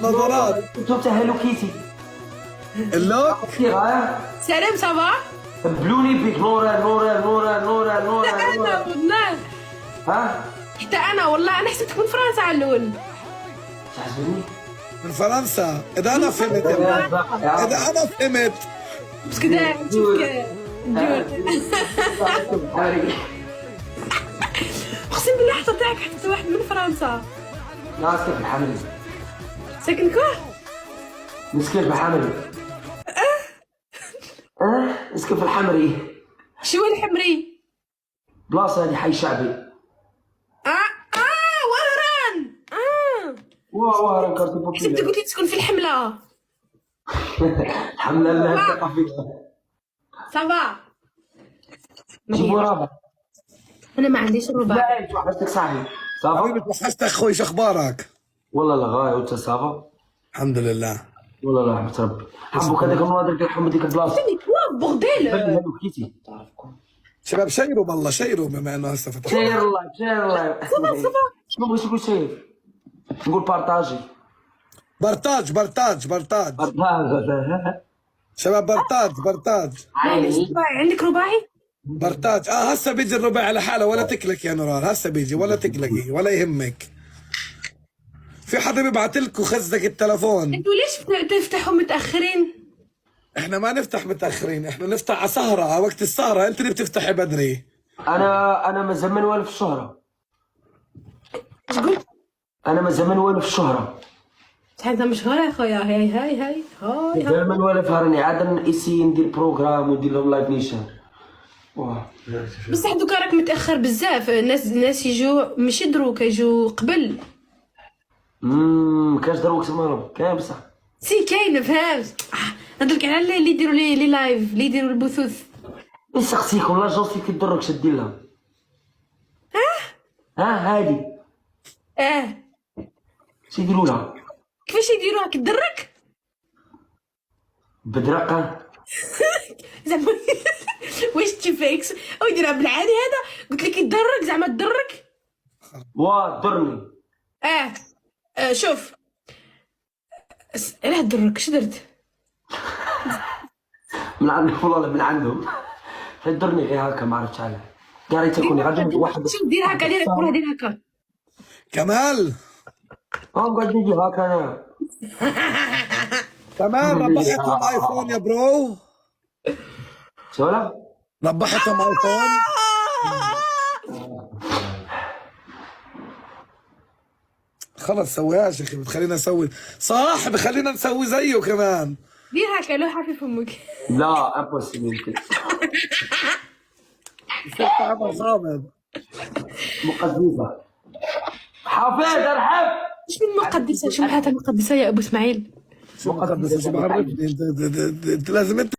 نظرات. انتو تاع هالو كيتي. اللوك سلام صبا. بلوني بيك نورا. حتى انا والله. ها؟ حتى انا والله انا حسيتك من فرنسا على الاول. تعجبني؟ من فرنسا. اذا انا فهمت يا ابني. اذا انا فهمت. بس كده نشوفك دول. اقسم بالله حتى تاعك حتى واحد من فرنسا. لا اسكت بحملي. ساكن كوه؟ مسكين بحملي. اسكت في الحمري. شو الحمري؟ بلاصة هذه حي شعبي. وهران. وهران كارتي بوكي. حسبت قلت لي تسكن في الحملة. الحمد لله الثقافية. صافا. جيبوا رابع. انا ما عنديش الربع. لا توحشتك صاحبي. صافا؟ حبيبي توحشتك خوي، شو اخبارك؟ والله لا غاية وانت صافا؟ الحمد لله. والله لا رحمة ربي. حبوك هذاك المناظر كيحب ديك البلاصة. بوغديل. كيتي. شباب شيروا بالله، شيروا بما انه هسه فتح. شير اللايف. صافا. شنو بغيت تقول شير؟ نقول بارطاجي. برتاج. بارطاج. شباب برتاج. عندك رباعي؟ برتاج. هسه بيجي الربع على حاله، ولا تقلق يا نوران، هسه بيجي ولا تقلقي ولا يهمك. في حدا بيبعت لكم خزك التلفون. انتوا ليش تفتحوا متاخرين؟ احنا ما نفتح متاخرين، احنا نفتح على سهره، على وقت السهره. انت اللي بتفتحي بدري. انا ما زمان والف الشهرة. ايش قلت؟ انا ما زمان والف الشهرة. انت مشهورة يا خويا. هاي زمان والف هرني عاد ايسي ندير بروغرام وندير لهم لايف نيشان. بصح دوكا راك متاخر بزاف. الناس يجوا ماشي دروك، يجوا قبل. كاش دروك تمام كاين بصح. سي كاين فهمت. نهضرلك على اللي يديروا لي لايف، اللي يديروا البثوث. نسقسيكم لا جوستي كيضرك شدي لها. هادي. شي يديروا لها؟ كيفاش يديروها كدرك؟ بدرقة. زعما واش تشوفيكس او يديرها بالعادي هذا؟ قلت لك يدرك زعما تدرك. درني. شوف علاه تدرك. اش درت؟ من عندهم والله من عندهم. درني غير هكا ما عرفتش علاه. قاعد تكوني غادي واحد. شوف دير هكا، دير هكا. كمال. قاعد نجي هكا انا. كمان ربحتهم ايفون يا برو. شو لا؟ ربحتهم ايفون. خلص سويهاش يا اخي، بتخلينا نسوي صح، بخلينا نسوي زيه كمان. دير هكا لو حافي فمك. لا امبوسيبل. صامد. مقدسة. حافظ ارحب. ايش من مقدسة؟ شو معناتها مقدسة يا ابو اسماعيل؟ مقدسة. شو بعرفني انت لازم انت